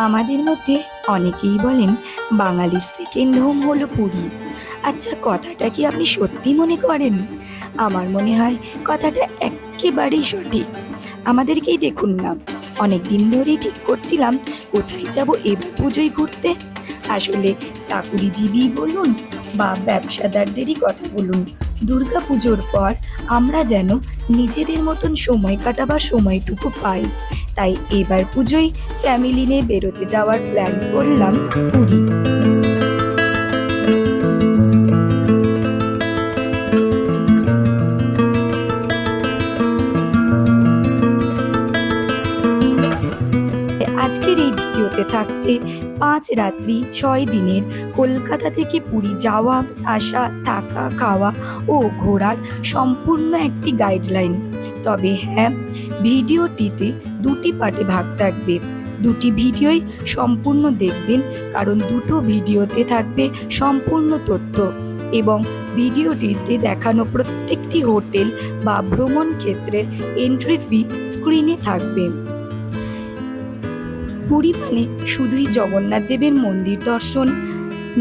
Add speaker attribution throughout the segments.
Speaker 1: আমাদের মধ্যে অনেকেই বলেন বাঙালির সেকেন্ড হোম হলো পুরী। আচ্ছা, কথাটা কি আপনি সত্যি মনে করেন? আমার মনে হয় কথাটা একেবারেই সঠিক। আমাদেরকেই দেখুন না, অনেক দিন ধরেই ঠিক করছিলাম কোথায় যাব এবার পুজোয় ঘুরতে। আসলে চাকুরিজীবী বলুন বা ব্যবসাদারদেরই কথা বলুন, দুর্গা পুজোর পর আমরা যেন নিজেদের মতন সময় কাটাবার সময়টুকু পাই। তাই এবার পুজোয় ফ্যামিলি নিয়ে বেরোতে যাওয়ার প্ল্যান করলাম পুরী। আজকের এই ভিডিওতে থাকছে 5 রাত্রি 6 দিনের কলকাতা থেকে পুরী যাওয়া আসা, থাকা, খাওয়া ও ঘোরার সম্পূর্ণ একটি গাইডলাইন। তবে হ্যাঁ, ভিডিওটিতে দুটি পার্টে ভাগ থাকবে। দুটি ভিডিওই সম্পূর্ণ দেখবেন, কারণ দুটো ভিডিওতে থাকবে সম্পূর্ণ তথ্য এবং ভিডিওটিতে দেখানো প্রত্যেকটি হোটেল বা ভ্রমণ ক্ষেত্রের এন্ট্রি ফি স্ক্রিনে থাকবে। পুরী মানে শুধুই জগন্নাথ দেবের মন্দির দর্শন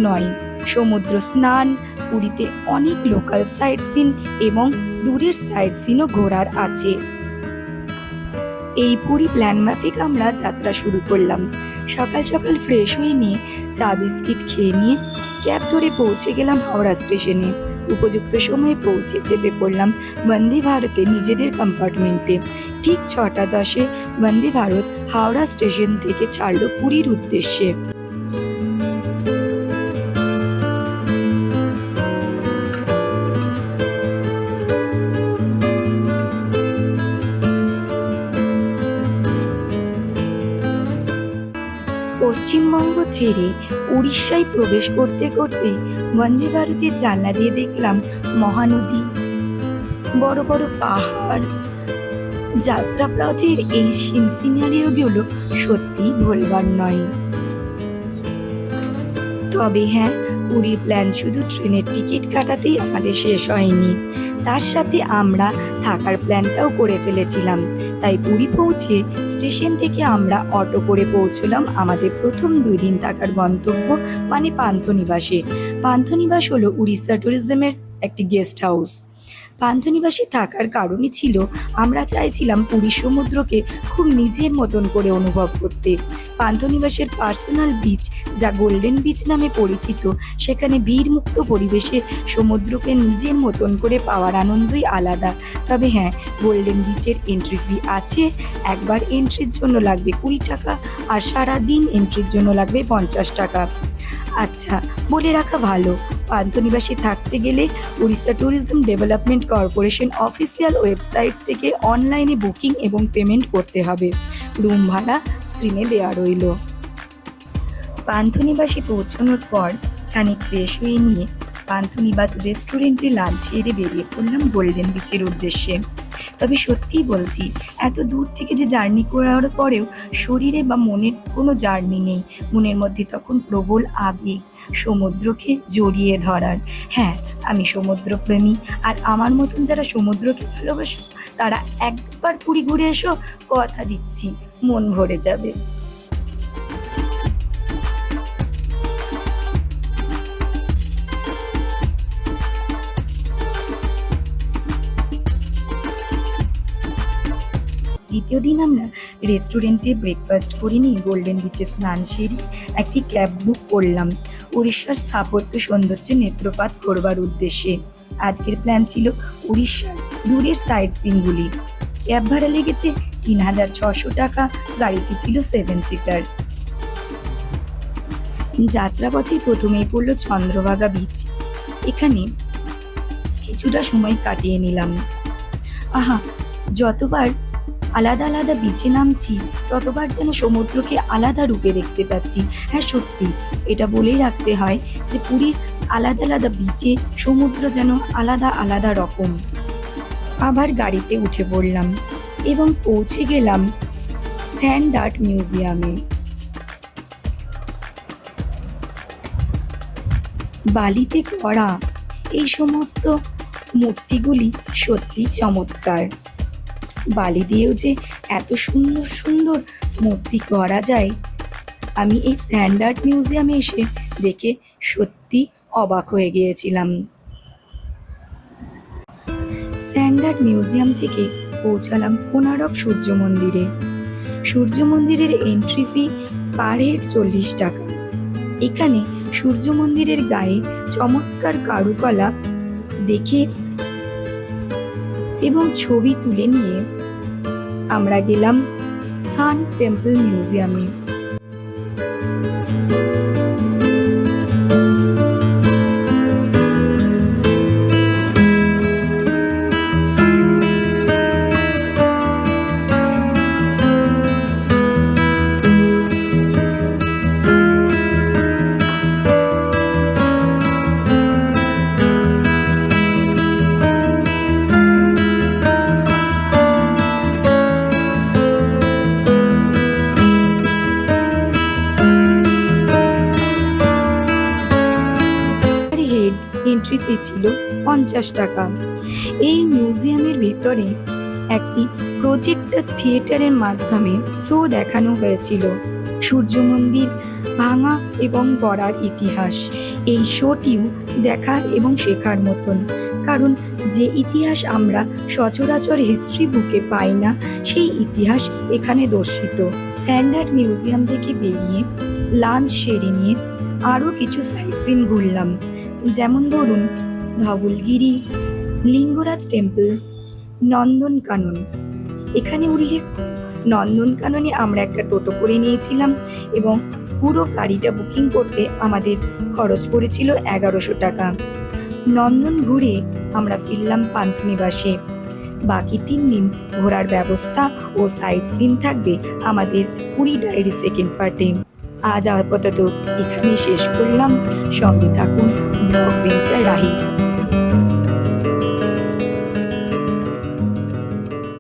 Speaker 1: নয়, সমুদ্র স্নান, পুরীতে অনেক লোকাল সাইট সিন এবং দূরের সাইট সিনও ঘোরার আছে। এই পুরী প্ল্যান মাফিক আমরা যাত্রা শুরু করলাম। সকাল সকাল ফ্রেশ হয়ে নিয়ে চা বিস্কিট খেয়ে নিয়ে ক্যাব ধরে পৌঁছে গেলাম হাওড়া স্টেশনে। উপযুক্ত সময়ে পৌঁছে চেপে পড়লাম বন্দে ভারতে নিজেদের কম্পার্টমেন্টে। ঠিক 6টা 10-এ বন্দে ভারত হাওড়া স্টেশন থেকে ছাড়লো পুরীর উদ্দেশ্যে। পশ্চিমবঙ্গ ছেড়ে উড়িষ্যায় প্রবেশ করতে করতেই বন্দে ভারতের জানলা দিয়ে দেখলাম মহানদী, বড় বড় পাহাড়। যাত্রাপথের এই সিনারিওগুলো সত্যিই ভোলবার নয়। তবে হ্যাঁ, পুরীর প্ল্যান শুধু ট্রেনের টিকিট কাটাতেই আমাদের শেষ হয়নি, তার সাথে আমরা থাকার প্ল্যানটাও করে ফেলেছিলাম। তাই পুরী পৌঁছে স্টেশন থেকে আমরা অটো করে পৌঁছলাম আমাদের প্রথম 2 দিন থাকার গন্তব্য, মানে পান্থনিবাসে। পান্থনিবাস হলো উড়িষ্যা ট্যুরিজমের একটি গেস্ট হাউস। পান্থনিবাসে থাকার কারণই ছিল আমরা চাইছিলাম পুরীর সমুদ্রকে খুব নিজের মতন করে অনুভব করতে। পান্থনিবাসের পার্সোনাল বিচ, যা গোল্ডেন বিচ নামে পরিচিত, সেখানে ভিড়মুক্ত পরিবেশে সমুদ্রকে নিজের মতন করে পাওয়ার আনন্দই আলাদা। তবে হ্যাঁ, গোল্ডেন বিচের এন্ট্রি ফি আছে। একবার এন্ট্রির জন্য লাগবে 20 টাকা, আর সারা দিন এন্ট্রির জন্য লাগবে 50 টাকা। আচ্ছা, বলে রাখা ভালো, পান্থনিবাসে থাকতে গেলে Orissa tourism development corporation official website থেকে অনলাইনে বুকিং এবং পেমেন্ট করতে হবে। রুম ভাড়া স্ক্রিনে দেওয়া রইল। পান্থনিবাসে পৌঁছানোর পর খানিক ফ্রেশ হয়ে নিয়ে পান্থনিবাস রেস্টুরেন্টে লাঞ্চ সেরে বেরিয়ে পড়লাম গোল্ডেন বিচের উদ্দেশ্যে। তবে সত্যিই বলছি, এত দূর থেকে যে জার্নি করার পরেও শরীরে বা মনের কোনো জার্নি নেই। মনের মধ্যে তখন প্রবল আবেগ, সমুদ্রকে জড়িয়ে ধরার। হ্যাঁ, আমি সমুদ্রপ্রেমী, আর আমার মতন যারা সমুদ্রকে ভালোবাসো তারা একবার পুরী ঘুরে এসো, কথা দিচ্ছি মন ভরে যাবে। দ্বিতীয় দিন আমরা রেস্টুরেন্টে ব্রেকফাস্ট করে নিয়ে গোল্ডেন বিচে স্নান সেরে একটি ক্যাব বুক করলাম উড়িষ্যার স্থাপত্য সৌন্দর্যে নেত্রপাত করবার উদ্দেশ্যে। আজকের প্ল্যান ছিল উড়িষ্যার দূরের সাইট সিনগুলি। ক্যাব ভাড়া লেগেছে 3600 টাকা। গাড়িটি ছিল 7 সিটার। যাত্রাপথে প্রথমেই পড়ল চন্দ্রভাগা বিচ। এখানে কিছুটা সময় কাটিয়ে নিলাম। আহা, যতবার আলাদা আলাদা বিচে নামছি ততবার যেন সমুদ্রকে আলাদা রূপে দেখতে পাচ্ছি। হ্যাঁ সত্যি, এটা বলেই রাখতে হয় যে পুরীর আলাদা আলাদা বিচে সমুদ্র যেন আলাদা আলাদা রকম। আবার গাড়িতে উঠে পড়লাম এবং পৌঁছে গেলাম স্যান্ড আর্ট মিউজিয়ামে। বালিতে করা এই সমস্ত মূর্তিগুলি সত্যি চমৎকার। বালি দিয়েও যে এত সুন্দর সুন্দর মূর্তি করা যায় আমি এই স্যান্ড আর্ট মিউজিয়ামে এসে দেখে সত্যি অবাক হয়ে গিয়েছিলাম। স্যান্ড আর্ট মিউজিয়াম থেকে পৌঁছালাম কোণারক সূর্য মন্দিরে। সূর্য মন্দিরের এন্ট্রি ফি পার হেড 40 টাকা। এখানে সূর্য মন্দিরের গায়ে চমৎকার কারুকলা দেখে এবং ছবি তুলে নিয়ে আমরা গেলাম সান টেম্পল মিউজিয়ামে। হেড এন্ট্রি ফি ছিল 50 টাকা। এই মিউজিয়ামের ভিতরে একটি প্রজেক্টর থিয়েটারের মাধ্যমে শো দেখানো হয়েছিল সূর্য মন্দির ভাঙা এবং গড়ার ইতিহাস। এই শোটিও দেখার এবং শেখার মতন, কারণ যে ইতিহাস আমরা সচরাচর হিস্ট্রি বুকে পাই না সেই ইতিহাস এখানে দর্শিত। স্যান্ড আর্ট মিউজিয়াম থেকে বেরিয়ে লাঞ্চ সেরে নিয়ে আরও কিছু সাইট সিন ঘুরলাম, যেমন ধরুন ধবলগিরি, লিঙ্গরাজ টেম্পল, নন্দনকানন। এখানে উল্লেখ্য, নন্দনকাননে আমরা একটা টোটো করে নিয়েছিলাম এবং পুরো গাড়িটা বুকিং করতে আমাদের খরচ পড়েছিল 1100 টাকা। নন্দন ঘুরে আমরা ফিরলাম পান্থনিবাসে। বাকি 3 দিন ঘোরার ব্যবস্থা ও সাইট সিন থাকবে আমাদের পুরী ডায়েরি সেকেন্ড পার্টে। আজ আপাতত এখানেই শেষ করলাম। সঙ্গে থাকুন ব্লগ ভেঞ্চার রাহি।